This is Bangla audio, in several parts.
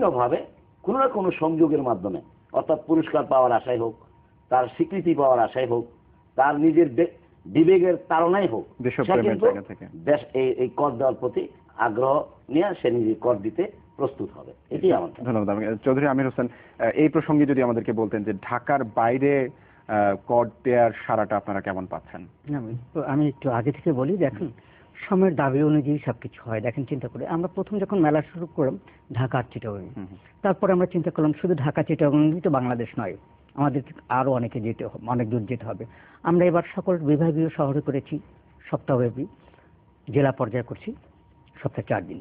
ভাবে কোনো না কোনো সংযোগের মাধ্যমে, অর্থাৎ পুরস্কার পাওয়ার আশায় হোক, তার স্বীকৃতি পাওয়ার আশায় হোক, তার নিজের বিবেকের তাড়নায় হোক, সে কিন্তু এই কর দেওয়ার প্রতি আগ্রহ নিয়ে সে নিজে কর দিতে প্রস্তুত হবে। এটি আমার। ধন্যবাদ। চৌধুরী আমির হোসেন, এই প্রসঙ্গে যদি আমাদেরকে বলতেন যে ঢাকার বাইরে কর দেওয়ার সারাটা আপনারা কেমন পাচ্ছেন? আমি একটু আগে থেকে বলি, দেখেন সময়ের দাবি অনুযায়ী সবকিছু হয়। দেখেন চিন্তা করে আমরা প্রথম যখন মেলা শুরু করলাম ঢাকা আর চিটাগং, তারপরে আমরা চিন্তা করলাম শুধু ঢাকা চিটাগং তো বাংলাদেশ নয়, আমাদের আরো অনেক দূর যেতে হবে। আমরা এবার সকল বিভাগীয় শহরে করেছি সপ্তাহব্যাপী, জেলা পর্যায়ে করছি সপ্তাহে 4 দিন,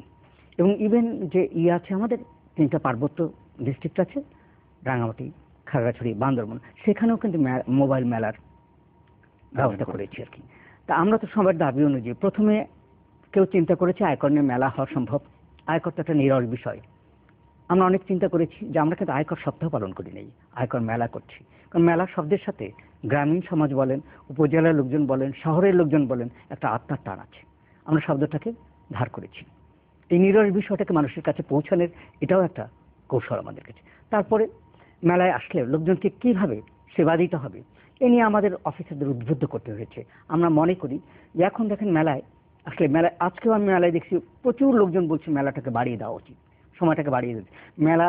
এবং ইভেন যে আছে আমাদের 3টা পার্বত্য ডিস্ট্রিক্ট আছে, রাঙামাটি, খাগড়াছড়ি, বান্দরবান, সেখানেও কিন্তু মোবাইল মেলার ব্যবস্থা করেছি আর কি। তা আমরা তো সবার দাবি অনুযায়ী প্রথমে কেউ চিন্তা করেছে আয়কর নিয়ে মেলা হওয়া সম্ভব, আয়কর তো একটা নিরল বিষয়। আমরা অনেক চিন্তা করেছি যে আমরা কিন্তু আয়কর সপ্তাহ পালন করি নাই, আয়কর মেলা করছি। কারণ মেলা শব্দের সাথে গ্রামীণ সমাজ বলেন, উপজেলার লোকজন বলেন, শহরের লোকজন বলেন, একটা আত্মার টান আছে। আমরা শব্দটাকে ধার করেছি। এই নিরল বিষয়টাকে মানুষের কাছে পৌঁছানোর এটাও একটা কৌশল আমাদের কাছে। তারপরে মেলায় আসলে লোকজনকে কিভাবে সেবা দিতে হবে এ নিয়ে আমাদের অফিসারদের উদ্বুদ্ধ করতে হয়েছে। আমরা মনে করি যে এখন দেখেন মেলায় আসলে, মেলায় আজকেও আমি মেলায় দেখছি প্রচুর লোকজন বলছে মেলাটাকে বাড়িয়ে দেওয়া উচিত, সময়টাকে বাড়িয়ে দিতে। মেলা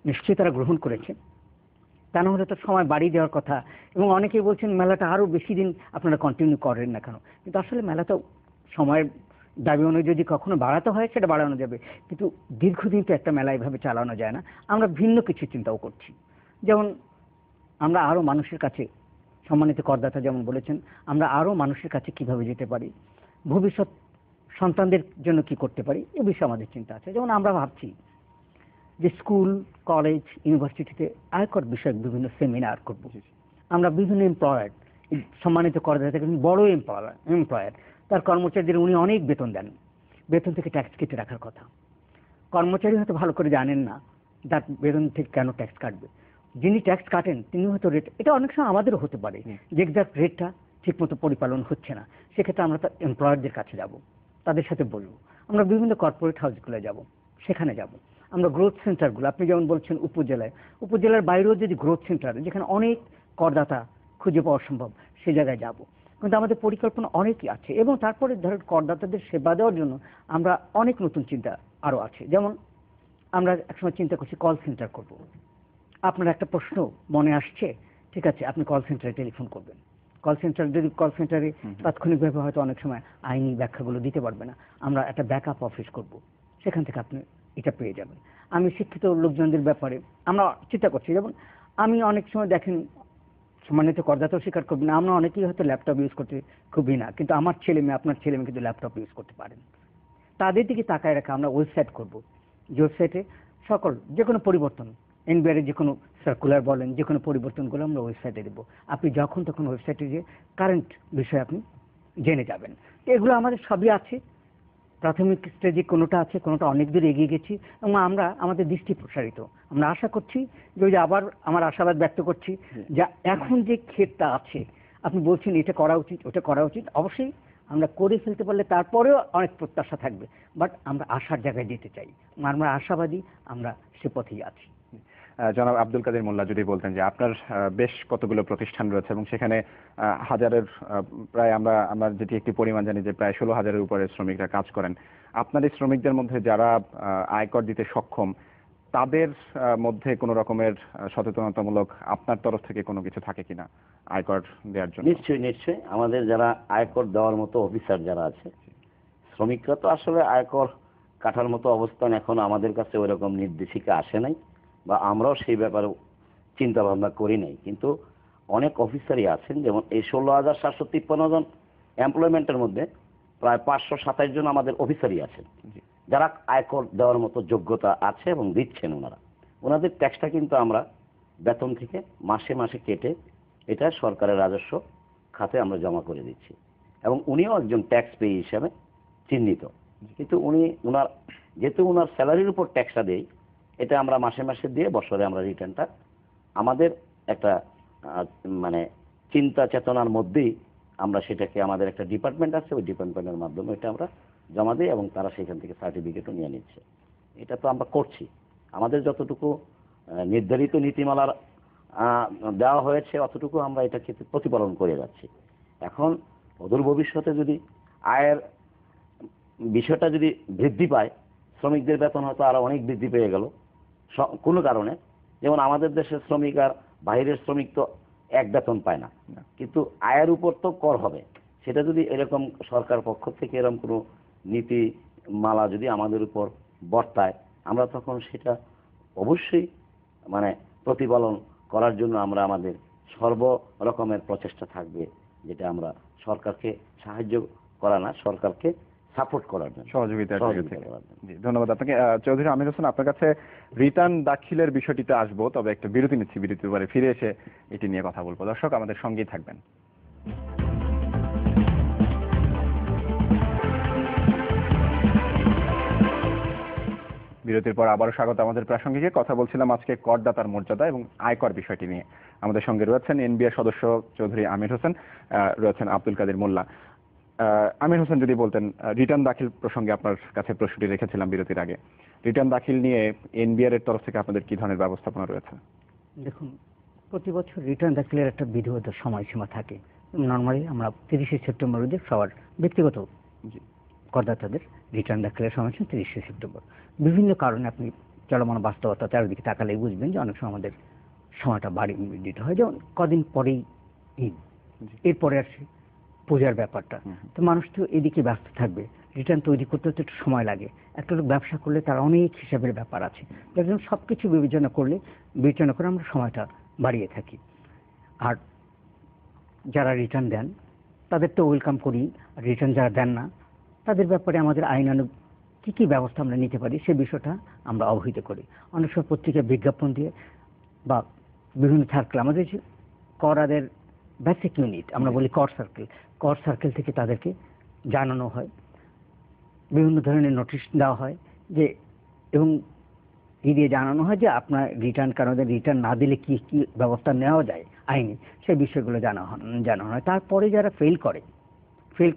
নিশ্চয়ই তারা গ্রহণ করেছে, তা না হলে তো সময় বাড়িয়ে দেওয়ার কথা। এবং অনেকেই বলছেন মেলাটা আরো বেশি দিন আপনারা কন্টিনিউ করেন না কেন, কিন্তু আসলে মেলাটা সময়ের দাবি অনুযায়ী যদি কখনো বাড়াতে হয় সেটা বাড়ানো যাবে, কিন্তু দীর্ঘদিন তো একটা মেলা এভাবে চালানো যায় না। আমরা ভিন্ন কিছু চিন্তাও করছি, যেমন আমরা আরো মানুষের কাছে, সম্মানিত করদাতা যেমন বলেছেন, আমরা আরো মানুষের কাছে কিভাবে যেতে পারি, ভবিষ্যৎ সন্তানদের জন্য কি করতে পারি, এ বিষয়ে আমাদের চিন্তা আছে। যেমন আমরা ভাবছি যে স্কুল, কলেজ, ইউনিভার্সিটিতে আয়কর বিষয়ক বিভিন্ন সেমিনার করব। আমরা বিভিন্ন এমপ্লয়ার, সম্মানিত করদাতা বড় এমপ্লয়ার, তার কর্মচারীদের উনি অনেক বেতন দেন, বেতন থেকে ট্যাক্স কেটে রাখার কথা। কর্মচারী হয়তো ভালো করে জানেন না তার বেতন থেকে কেন ট্যাক্স কাটবে, যিনি ট্যাক্স কাটেন তিনি হয়তো রেট, এটা অনেক সময় আমাদেরও হতে পারে যে এক্সাক্ট রেটটা ঠিকমতো পরিপালন হচ্ছে না, সেক্ষেত্রে আমরা তার এমপ্লয়ারদের কাছে যাব, তাদের সাথে বলবো। আমরা বিভিন্ন কর্পোরেট হাউসগুলো যাব, সেখানে যাব। আমরা গ্রোথ সেন্টারগুলো, আপনি যেমন বলছেন উপজেলার বাইরেও যদি গ্রোথ সেন্টার যেখানে অনেক করদাতা খুঁজে পাওয়া সম্ভব, সে জায়গায় যাব। কিন্তু আমাদের পরিকল্পনা অনেকই আছে, এবং তারপরে ধরেন করদাতাদের সেবা দেওয়ার জন্য আমরা অনেক নতুন চিন্তা আরো আছে। যেমন আমরা একসময় চিন্তা করছি কল সেন্টার করব। আপনার একটা প্রশ্ন মনে আসছে, ঠিক আছে, আপনি কল সেন্টারে টেলিফোন করবেন। কল সেন্টারে তাৎক্ষণিকভাবে হয়তো অনেক সময় আইনি ব্যাখ্যাগুলো দিতে পারবে না, আমরা একটা ব্যাকআপ অফিস করব, সেখান থেকে আপনি এটা পেয়ে যাবেন। আমি শিক্ষিত লোকজনদের ব্যাপারে আমরা চিন্তা করছি, যেমন আমি অনেক সময় দেখেন, সম্মানিত করদাতাও স্বীকার করবেন, আমরা অনেকেই হয়তো ল্যাপটপ ইউজ করতে খুবই না, কিন্তু আমার ছেলে মেয়ে, আপনার ছেলে মেয়ে কিন্তু ল্যাপটপ ইউজ করতে পারেন। তাদের দিকে তাকায় রেখে আমরা ওয়েবসাইট করব, যে ওয়েবসাইটে সকল যে কোনো পরিবর্তন, এনবিআর যে কোনো সার্কুলার বলেন, যে কোনো পরিবর্তনগুলো আমরা ওয়েবসাইটে দেবো। আপনি যখন তখন ওয়েবসাইটে যে কারেন্ট বিষয়ে আপনি জেনে যাবেন। এগুলো আমাদের সবই আছে, প্রাথমিক স্টেজে কোনোটা আছে, কোনোটা অনেক দূর এগিয়ে গেছি, এবং আমরা আমাদের দৃষ্টি প্রসারিত। আমরা আশা করছি যে ওই যে আবার আমার আশাবাদ ব্যক্ত করছি যে এখন যে ক্ষেতটা আছে, আপনি বলছেন এটা করা উচিত, ওটা করা উচিত, অবশ্যই আমরা করে ফেলতে পারলে তারপরেও অনেক প্রত্যাশা থাকবে, বাট আমরা আশার জায়গায় যেতে চাই, আমরা আশাবাদী, আমরা সে পথেই আছি। জনাব আব্দুল কাদের মোল্লা, যদি বলতেন যে আপনার বেশ কতগুলো প্রতিষ্ঠান রয়েছে এবং সেখানে হাজারের প্রায় আমরা যেটি একটি পরিমাণ জানি যে প্রায় 16,000-এর উপরে শ্রমিকরা কাজ করেন, আপনার এই শ্রমিকদের মধ্যে যারা আয়কর দিতে সক্ষম, তাদের মধ্যে কোনো রকমের সচেতনতামূলক আপনার তরফ থেকে কোনো কিছু থাকে কিনা আয়কর দেওয়ার জন্য? নিশ্চয়ই আমাদের যারা আয়কর দেওয়ার মতো অফিসার যারা আছে, শ্রমিকরা তো আসলে আয়কর কাটার মতো অবস্থান এখন আমাদের কাছে ওইরকম নির্দেশিকা আসে নাই, বা আমরাও সেই ব্যাপারে চিন্তা ভাবনা করি নাই। কিন্তু অনেক অফিসারই আছেন, যেমন এই 16,753 জন এমপ্লয়মেন্টের মধ্যে প্রায় 527 জন আমাদের অফিসারই আছেন যারা আয়কর দেওয়ার মতো যোগ্যতা আছে এবং দিচ্ছেন। ওনাদের ট্যাক্সটা কিন্তু আমরা বেতন থেকে মাসে মাসে কেটে এটা সরকারের রাজস্ব খাতে আমরা জমা করে দিচ্ছি, এবং উনিও একজন ট্যাক্স পেয়ী হিসাবে চিহ্নিত। কিন্তু যেহেতু ওনার স্যালারির উপর ট্যাক্সটা দেই, এটা আমরা মাসে মাসে দিয়ে বছরে আমরা রিটার্নটা আমাদের একটা মানে চিন্তা চেতনার মধ্যেই আমরা সেটাকে, আমাদের একটা ডিপার্টমেন্ট আছে, ওই ডিপার্টমেন্টের মাধ্যমে এটা আমরা জমা দিই, এবং তারা সেখান থেকে সার্টিফিকেটও নিয়ে নিচ্ছে। এটা তো আমরা করছি। আমাদের যতটুকু নির্ধারিত নীতিমালার দেওয়া হয়েছে অতটুকু আমরা এটাকে প্রতিপালন করে যাচ্ছি। এখন অদূর ভবিষ্যতে যদি আয়ের বিষয়টা যদি বৃদ্ধি পায়, শ্রমিকদের বেতন হয়তো আরো অনেক বৃদ্ধি পেয়ে গেল কোনো কারণে, যেমন আমাদের দেশের শ্রমিক আর বাইরের শ্রমিক তো এক বেতন পায় না, কিন্তু আয়ের উপর তো কর হবে। সেটা যদি এরকম সরকার পক্ষ থেকে এরকম কোনো নীতিমালা যদি আমাদের উপর বর্তায়, আমরা তখন সেটা অবশ্যই মানে প্রতিপালন করার জন্য আমরা আমাদের সর্ব রকমের প্রচেষ্টা থাকবে, যেটা আমরা সরকারকে সাহায্য করা না, সরকারকে সাপোর্ট করার জন্য, সহযোগিতা করার জন্য। করার জন্য। জি, ধন্যবাদ আপনাকে। চৌধুরী আমির হোসেন, আপনার কাছে রিটার্ন দাখিলের বিষয়টিতে আসবো, তবে একটা বিরতি নিচ্ছি, বিরতির পরে ফিরে এসে এটি নিয়ে কথা বলবো। দর্শক আমাদের সঙ্গেই থাকবেন। বিরতির পর আবারও স্বাগত আমাদের প্রাসঙ্গিকে। কথা বলছিলাম আজকে করদাতার মর্যাদা এবং আয়কর বিষয়টি নিয়ে। আমাদের সঙ্গে রয়েছেন এনবিআর সদস্য চৌধুরী আমির হোসেন, রয়েছেন আব্দুল কাদের মোল্লা। আমির হোসেন, যদি বলতেন রিটার্ন দাখিল প্রসঙ্গে আপনার কাছে প্রশ্নটি রেখেছিলাম বিরতির আগে। রিটার্ন দাখিল নিয়ে এনবিআর এর তরফ থেকে আপনাদের কি ধরনের ব্যবস্থাপনা রয়েছে? দেখুন, প্রতি বছর রিটার্ন দাখিলের একটা বিধিবদ্ধ সময়সীমা থাকে। নর্মালি আমরা 30শে সেপ্টেম্বর অবধি সবার ব্যক্তিগত করদাতাদের রিটার্ন দাখিলের সময়সীমা 30শে সেপ্টেম্বর। বিভিন্ন কারণে আপনি চলমান বাস্তবতা চারিদিকে তাকালেই বুঝবেন যে অনেক সময় আমাদের সময়টা বাড়িয়ে দিতে হয়। যেমন কদিন পরেই ঈদ, এরপরে আসে পূজার ব্যাপারটা, তো মানুষ তো এদিকে ব্যস্ত থাকবে, রিটার্ন তৈরি করতে তো একটু সময় লাগে। একটা লোক ব্যবসা করলে তার অনেক হিসাবের ব্যাপার আছে, যার জন্য সবকিছু বিবেচনা করে আমরা সময়টা বাড়িয়ে থাকি। আর যারা রিটার্ন দেন তাদের তো ওয়েলকাম করি, রিটার্ন যারা দেন না তাদের ব্যাপারে আমাদের আইনানুগ কী কী ব্যবস্থা আমরা নিতে পারি সে বিষয়টা আমরা অবহিত করি। অনেক সময় পত্রিকায় বিজ্ঞাপন দিয়ে বা বিভিন্ন সার্কেল, আমাদের যে করাদের বেসিক ইউনিট আমরা বলি কর সার্কেল থেকে তাদেরকে জানানো হয়, বিভিন্ন ধরনের নোটিশ দেওয়া হয় যে, এবং দিয়ে জানানো হয় যে আপনার রিটার্ন কারণে রিটার্ন না দিলে কি কি ব্যবস্থা নেওয়া যায় আইনি, সেই বিষয়গুলো জানানো হয়। তারপরে যারা ফেল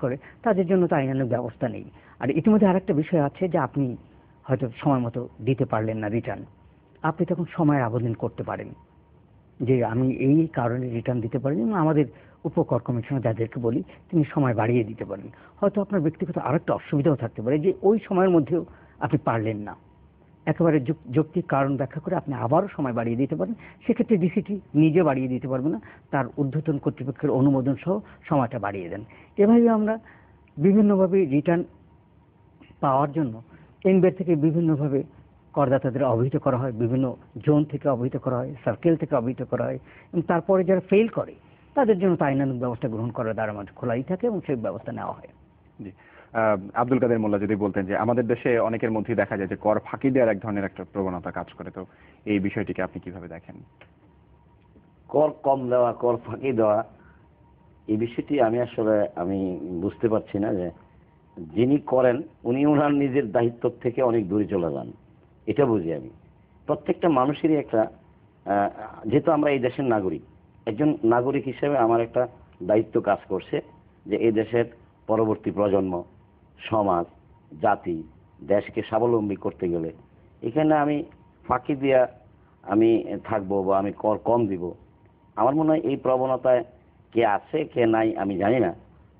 করে তাদের জন্য তো আইনানুগ ব্যবস্থা নেই। আর ইতিমধ্যে আরেকটা বিষয় আছে যে আপনি হয়তো সময় মতো দিতে পারলেন না রিটার্ন, আপনি তখন সময়ের আবেদন করতে পারেন যে আমি এই কারণে রিটার্ন দিতে পারিনি। আমাদের উপকর কমিশনার যাদেরকে বলি তিনি সময় বাড়িয়ে দিতে পারেন। হয়তো আপনার ব্যক্তিগত আরেকটা অসুবিধাও থাকতে পারে যে ওই সময়ের মধ্যেও আপনি পারলেন না, একেবারে যৌক্তিক কারণ ব্যাখ্যা করে আপনি আবারও সময় বাড়িয়ে দিতে পারেন। সেক্ষেত্রে ডিসিটি নিজে বাড়িয়ে দিতে পারবে না, তার ঊর্ধ্বতন কর্তৃপক্ষের অনুমোদন সহ সময়টা বাড়িয়ে দেন। এভাবে আমরা বিভিন্নভাবে রিটার্ন পাওয়ার জন্য এনবিআর থেকে বিভিন্নভাবে করদাতাদের অবহিত করা হয়, বিভিন্ন জোন থেকে অবহিত করা হয়, সার্কেল থেকে অবহিত করা হয়, এবং তারপরে যারা ফেল করে তাদের জন্য তো আইনানুগ ব্যবস্থা গ্রহণ করার দ্বারা আমাদের খোলাই থাকে এবং সেই ব্যবস্থা নেওয়া হয়। জি, আব্দুল কাদের মোল্লা, যদি বলতেন যে আমাদের দেশে অনেকের মধ্যেই দেখা যায় যে কর ফাঁকি দেওয়ার এক ধরনের একটা প্রবণতা কাজ করে, তো এই বিষয়টিকে আপনি কিভাবে দেখেন? কর কম দেওয়া, কর ফাঁকি দেওয়া, এই বিষয়টি আমি বুঝতে পারছি না যে যিনি করেন উনি ওনার নিজের দায়িত্ব থেকে অনেক দূরে চলে যান, এটা বুঝি আমি। প্রত্যেকটা মানুষেরই একটা যেহেতু আমরা এই দেশের নাগরিক, একজন নাগরিক হিসেবে আমার একটা দায়িত্ব কাজ করছে যে এই দেশের পরবর্তী প্রজন্ম, সমাজ, জাতি, দেশকে স্বাবলম্বী করতে গেলে এখানে আমি ফাঁকি দিয়া আমি থাকবো বা আমি কর কম দিব, আমার মনে হয় এই প্রবণতায় কে আছে কে নাই আমি জানি না।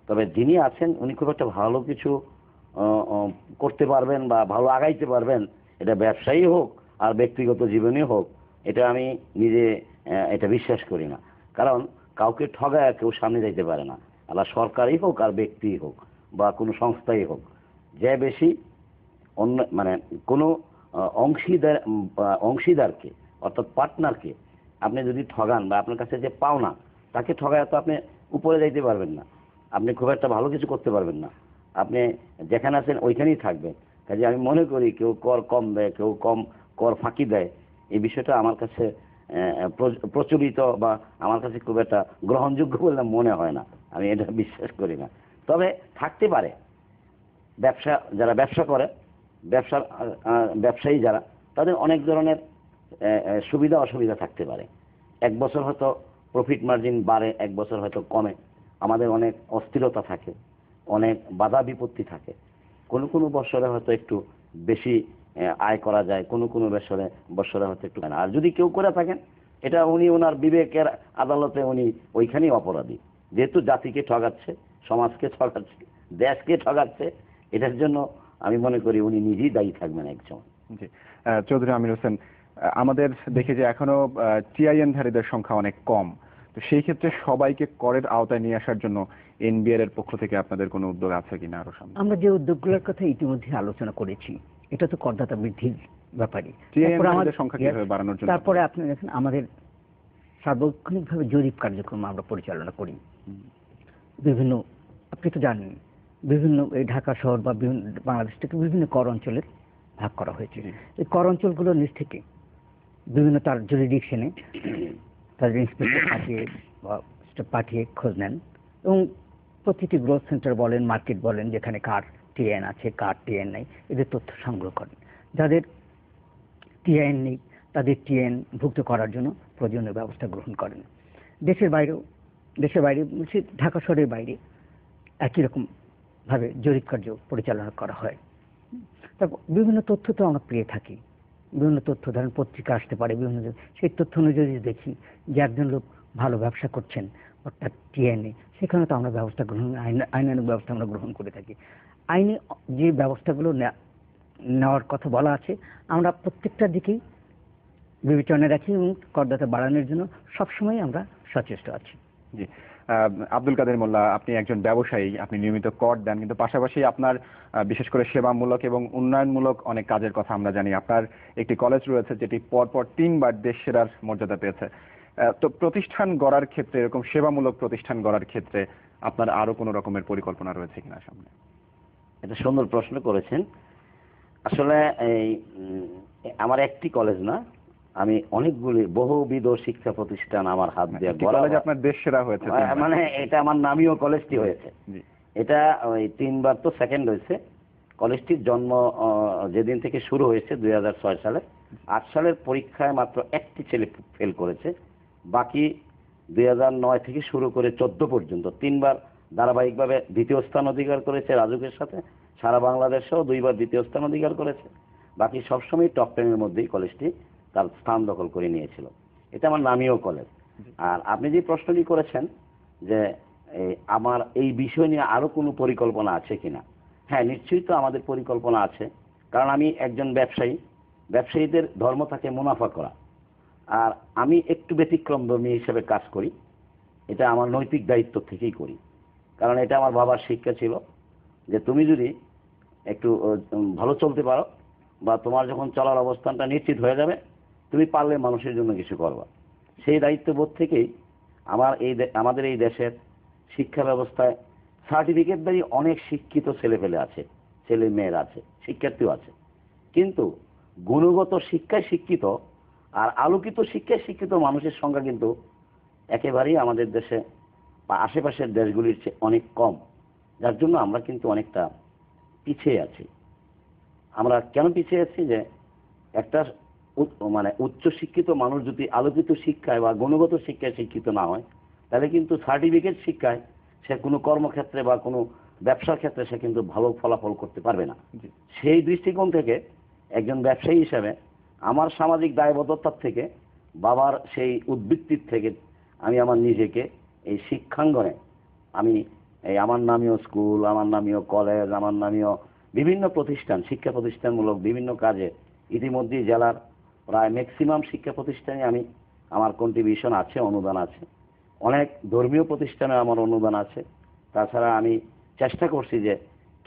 তবে যিনি আছেন উনি খুব একটা ভালো কিছু করতে পারবেন বা ভালো আগাইতে পারবেন, এটা ব্যবসায়ী হোক আর ব্যক্তিগত জীবনে হোক, এটা আমি নিজে এটা বিশ্বাস করি না। কারণ কাউকে ঠগায় কেউ সামনে যাইতে পারে না, আল্লাহ সরকারই হোক আর ব্যক্তি হোক বা কোনো সংস্থাই হোক, যে বেশি অন্য মানে কোনো অংশীদারকে অর্থাৎ পার্টনারকে আপনি যদি ঠগান বা আপনার কাছে যে পাওনা তাকে ঠগায় তো আপনি উপরে যাইতে পারবেন না, আপনি খুব একটা ভালো কিছু করতে পারবেন না, আপনি যেখানে আছেন ওইখানেই থাকবেন। কাজে আমি মনে করি কেউ কর কম দেয়, কেউ কম কর ফাঁকি দেয়, এই বিষয়টা আমার কাছে প্রচলিত বা আমার কাছে খুব একটা গ্রহণযোগ্য বলে মনে হয় না, আমি এটা বিশ্বাস করি না। তবে থাকতে পারে যারা ব্যবসা করে, ব্যবসায়ী যারা, তাদের অনেক ধরনের সুবিধা অসুবিধা থাকতে পারে। এক বছর হয়তো প্রফিট মার্জিন বাড়ে, এক বছর হয়তো কমে, আমাদের অনেক অস্থিরতা থাকে, অনেক বাধা বিপত্তি থাকে, কোনো বছরে হয়তো একটু বেশি আয় করা যায়, কোনো কোনো বছরে হয়তো একটু না। আর যদি কেউ করে থাকেন, এটা উনি ওনার বিবেকের আদালতে উনি ওইখানেই অপরাধী, যেহেতু জাতিকে ঠগাচ্ছে, সমাজকে ঠগাচ্ছে, দেশকে ঠগাচ্ছে। এটার জন্য আমি মনে করি উনি নিজেই দায়ী থাকবেন একসময়। জি। চৌধুরী আমির হোসেন, আমাদের দেখি যে এখনো টিআইএন ধারীদের সংখ্যা অনেক কম, তো সেই ক্ষেত্রে সবাইকে করের আওতায় নিয়ে আসার জন্য এনবিআর এর পক্ষ থেকে আপনাদের কোনো উদ্যোগ আছে কিনা আরো সামনে? আমরা যে উদ্যোগগুলোর কথা ইতিমধ্যে আলোচনা করেছি, এটা তো করদাতা বৃদ্ধির ব্যাপারই। টিআইএন ধারীদের সংখ্যা কিভাবে বাড়ানোর জন্য? তারপরে আপনি দেখেন আমাদের সার্বক্ষণিকভাবে জরিপ কার্যক্রম আমরা পরিচালনা করি। বিভিন্ন, আপনি তো জানেন, বিভিন্ন এই ঢাকা শহর বা বিভিন্ন বাংলাদেশ থেকে বিভিন্ন কর অঞ্চলে ভাগ করা হয়েছে। এই কর অঞ্চলগুলোর নিচ থেকে বিভিন্ন তার জুরিডিকশনে তাদের ইন্সপেক্টর পাঠিয়ে খোঁজ নেন, এবং প্রতিটি গ্রোথ সেন্টার বলেন, মার্কেট বলেন, যেখানে কার টিআইএন আছে, কার টিআইএন নেই, এদের তথ্য সংগ্রহ করেন। যাদের টিআইএন নেই তাদের টিআইএন ভুক্ত করার জন্য প্রয়োজনীয় ব্যবস্থা গ্রহণ করেন। দেশের বাইরে বলছি ঢাকা শহরের বাইরে একই রকম ভাবে জরিপ কার্য পরিচালনা করা হয়। তারপর বিভিন্ন তথ্য তো আমরা পেয়ে থাকি, বিভিন্ন তথ্য ধরেন পত্রিকা আসতে পারে, বিভিন্ন সেই তথ্য অনুযায়ী যদি দেখি যে একজন লোক ভালো ব্যবসা করছেন অর্থাৎ টিআইএন, সেখানে তো আমরা ব্যবস্থা গ্রহণ, আইনানুগ ব্যবস্থা আমরা গ্রহণ করে থাকি। আইনে যে ব্যবস্থাগুলো নেওয়ার কথা বলা আছে, আমরা প্রত্যেকটা দিকেই বিবেচনায় রাখি এবং করদাতা বাড়ানোর জন্য সবসময় আমরা সচেষ্ট আছি। জি। আব্দুল কাদের মোল্লা, আপনি একজন ব্যবসায়ী, আপনি নিয়মিত কর দেন, কিন্তু পাশাপাশি আপনার বিশেষ করে সেবামূলক এবং উন্নয়নমূলক অনেক কাজের কথা আমরা জানি। আপনার একটি কলেজ রয়েছে যেটি পরপর 3 বার দেশ সেরার মর্যাদা পেয়েছে। তো প্রতিষ্ঠান গড়ার ক্ষেত্রে, এরকম সেবামূলক প্রতিষ্ঠান গড়ার ক্ষেত্রে আপনার আরো কোনো রকমের পরিকল্পনা রয়েছে কিনা সামনে? এটা সুন্দর প্রশ্ন করেছেন। আসলে এই আমার একটি কলেজ না, আমি অনেকগুলি বহুবিধ শিক্ষা প্রতিষ্ঠান আমার হাত দিয়ে গড়া। কলেজ আপনার দেশ সেরা হয়েছে, মানে এটা আমার নামীয় কলেজটি হয়েছে। এটা ওই 3 বার তো সেকেন্ড হয়েছে। কলেজটির জন্ম যেদিন থেকে শুরু হয়েছে 2006 সালে, 8 সালের পরীক্ষায় মাত্র একটি ছেলে ফেল করেছে। বাকি 2009 থেকে শুরু করে 14 পর্যন্ত 3 বার ধারাবাহিকভাবে দ্বিতীয় স্থান অধিকার করেছে রাজুকের সাথে। সারা বাংলাদেশেও 2 বার দ্বিতীয় স্থান অধিকার করেছে। বাকি সবসময় টপ 10 এর মধ্যেই কলেজটি তার স্থান দখল করে নিয়েছিল। এটা আমার নামীয় কলেজ। আর আপনি যে প্রশ্নটি করেছেন যে আমার এই বিষয় নিয়ে আরো কোনো পরিকল্পনা আছে কিনা, হ্যাঁ, নিশ্চয়ই তো আমাদের পরিকল্পনা আছে। কারণ আমি একজন ব্যবসায়ী, ব্যবসায়ীদের ধর্ম থাকে মুনাফা করা, আর আমি একটু ব্যতিক্রমধর্মী হিসেবে কাজ করি। এটা আমার নৈতিক দায়িত্ব থেকেই করি, কারণ এটা আমার বাবার শিক্ষা ছিল যে তুমি যদি একটু ভালো চলতে পারো বা তোমার যখন চলার অবস্থানটা নিশ্চিত হয়ে যাবে, তুমি পারলে মানুষের জন্য কিছু করবা। সেই দায়িত্ববোধ থেকেই আমাদের এই দেশের শিক্ষা ব্যবস্থায় সার্টিফিকেটধারী অনেক শিক্ষিত ছেলেপেলে আছে, ছেলে মেয়েরা আছে, শিক্ষার্থীও আছে, কিন্তু গুণগত শিক্ষায় শিক্ষিত আর আলোকিত শিক্ষায় শিক্ষিত মানুষের সংখ্যা কিন্তু একেবারেই আমাদের দেশে বা আশেপাশের দেশগুলির চেয়ে অনেক কম। যার জন্য আমরা কিন্তু অনেকটা পিছিয়ে আছি। আমরা কেন পিছিয়ে আছি? যে একটা মানে উচ্চ শিক্ষিত মানুষ যদি আলোকিত শিক্ষায় বা গুণগত শিক্ষায় শিক্ষিত না হয়, তাহলে কিন্তু সার্টিফিকেট শিক্ষায় সে কোনো কর্মক্ষেত্রে বা কোনো ব্যবসার ক্ষেত্রে সে কিন্তু ভালো ফলাফল করতে পারবে না। সেই দৃষ্টিকোণ থেকে একজন ব্যবসায়ী হিসাবে আমার সামাজিক দায়বদ্ধতার থেকে, বাবার সেই উদ্বৃত্তির থেকে আমি আমার নিজেকে এই শিক্ষাঙ্গনে আমি এই আমার নামীয় স্কুল, আমার নামীয় কলেজ, আমার নামীয় বিভিন্ন প্রতিষ্ঠান, শিক্ষা প্রতিষ্ঠানমূলক বিভিন্ন কাজে ইতিমধ্যেই জেলার প্রায় ম্যাক্সিমাম শিক্ষা প্রতিষ্ঠানে আমার কন্ট্রিবিউশন আছে, অনুদান আছে। অনেক ধর্মীয় প্রতিষ্ঠানে আমার অনুদান আছে। তাছাড়া আমি চেষ্টা করছি যে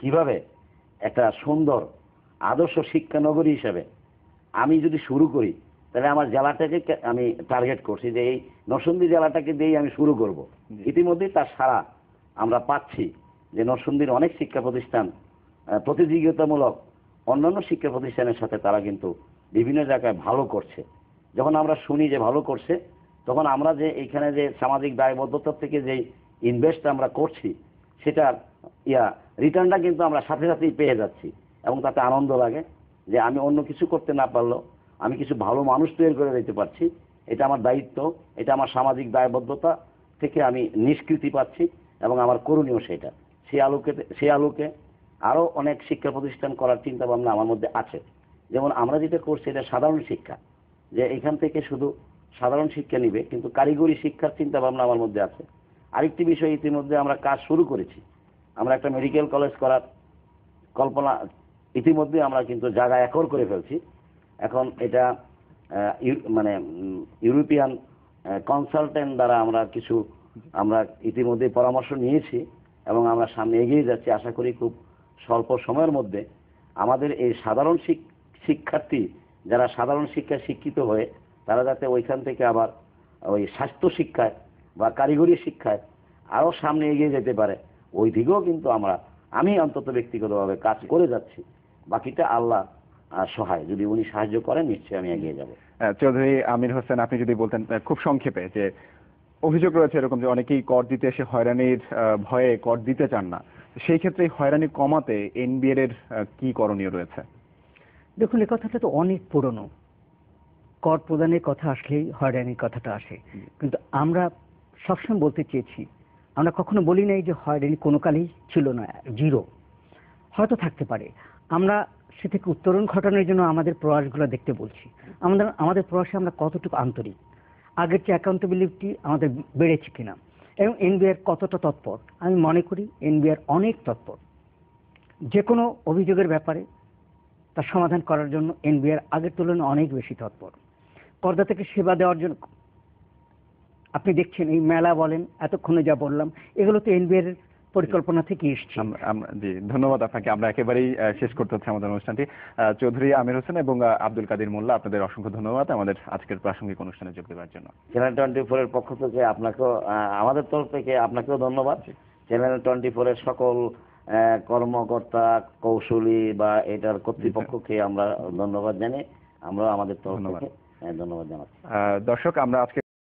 কিভাবে একটা সুন্দর আদর্শ শিক্ষানগরী হিসেবে আমি যদি শুরু করি, তাহলে আমার জেলাটাকে আমি টার্গেট করছি যে এই নরসিংদী জেলাটাকে দিয়েই আমি শুরু করব। ইতিমধ্যেই তার সারা আমরা পাচ্ছি যে নরসিংদীর অনেক শিক্ষা প্রতিষ্ঠান প্রতিযোগিতামূলক অন্যান্য শিক্ষা প্রতিষ্ঠানের সাথে তারা কিন্তু বিভিন্ন জায়গায় ভালো করছে। যখন আমরা শুনি যে ভালো করছে, তখন আমরা যে এইখানে যে সামাজিক দায়বদ্ধতা থেকে যে ইনভেস্ট আমরা করছি, সেটার রিটার্নটা কিন্তু আমরা সাথে সাথেই পেয়ে যাচ্ছি, এবং তাতে আনন্দ লাগে যে আমি অন্য কিছু করতে না পারলেও আমি কিছু ভালো মানুষ তৈরি করে দিতে পারছি। এটা আমার দায়িত্ব, এটা আমার সামাজিক দায়বদ্ধতা থেকে আমি নিষ্কৃতি পাচ্ছি, এবং আমার করণীয় সেটা। সেই আলোকে আরও অনেক শিক্ষা প্রতিষ্ঠান করার চিন্তা ভাবনা আমার মধ্যে আছে। যেমন আমরা যেটা করছি এটা সাধারণ শিক্ষা, যে এখান থেকে শুধু সাধারণ শিক্ষা নিবে, কিন্তু কারিগরি শিক্ষার চিন্তা ভাবনা আমার মধ্যে আছে। আরেকটি বিষয়, ইতিমধ্যে আমরা কাজ শুরু করেছি, আমরা একটা মেডিকেল কলেজ করার কল্পনা ইতিমধ্যে আমরা কিন্তু জায়গা একর করে ফেলছি। এখন এটা মানে ইউরোপিয়ান কনসালটেন্ট দ্বারা আমরা ইতিমধ্যে পরামর্শ নিয়েছি এবং আমরা সামনে এগিয়ে যাচ্ছি। আশা করি খুব স্বল্প সময়ের মধ্যে আমাদের এই সাধারণ শিক্ষার্থী যারা সাধারণ শিক্ষায় শিক্ষিত হয়ে তারা যাতে ওইখান থেকে আবার ওই স্বাস্থ্য শিক্ষায় বা কারিগরি শিক্ষায় আরও সামনে এগিয়ে যেতে পারে, ওই দিকেও কিন্তু আমি অন্তত ব্যক্তিগতভাবে কাজ করে যাচ্ছি। বাকিটা আল্লাহ সহায়, যদি উনি সাহায্য করেন নিশ্চয়ই আমি এগিয়ে যাব। চৌধুরী আমির হোসেন, আপনি যদি বলতেন খুব সংক্ষেপে, যে অভিযোগ রয়েছে এরকম যে অনেকেই কর দিতে এসে হয়রানির ভয়ে কর দিতে চান না, সেই ক্ষেত্রে হয়রানি কমাতে এনবিআর এর কি করণীয় রয়েছে? দেখুন, এই কথাটা তো অনেক পুরনো। কর প্রদানের কথা আসলেই হয়রানির কথাটা আসে, কিন্তু আমরা সবসময় বলতে চেয়েছি, আমরা কখনো বলি নাই যে হয়রানি কোনো কালেই ছিল না, জিরো। হয়তো থাকতে পারে, আমরা সে থেকে উত্তরণ ঘটানোর জন্য আমাদের প্রয়াসগুলো দেখতে বলছি। আমাদের প্রয়াসে আমরা কতটুকু আন্তরিক, আগের চেয়ে অ্যাকাউন্টেবিলিটি আমাদের বেড়েছে কিনা, এবং এনবিআর কতটা তৎপর। আমি মনে করি এনবিআর অনেক তৎপর। যে কোনো অভিযোগের ব্যাপারে তার সমাধান করার জন্য এনবিআর আগের তুলনায় অনেক বেশি তৎপর। করদাতাকে সেবা দেওয়ার জন্য আপনি দেখছেন এই মেলা বলেন, এতক্ষণে যা বললাম, এগুলো তো এনবিআর এর পরিকল্পনা থেকে এসছে। জি, ধন্যবাদ আপনাকে। আমরা একেবারেই শেষ করতে হচ্ছে আমাদের অনুষ্ঠানটি। চৌধুরী আমির হোসেন এবং আব্দুল কাদের মোল্লা, আপনাদের অসংখ্য ধন্যবাদ আমাদের আজকের প্রাসঙ্গিক অনুষ্ঠানে যোগ দেওয়ার জন্য। চ্যানেল 24 এর পক্ষ থেকে আপনাকেও, আমাদের তরফ থেকে আপনাকেও ধন্যবাদ। চ্যানেল 24 এর সকল কর্মকর্তা, কৌশলী বা এটার কর্তৃপক্ষকে আমরা ধন্যবাদ জানাই। আমরা আমাদের তরফ থেকে ধন্যবাদ জানাচ্ছি। দর্শক, আমরা আজকে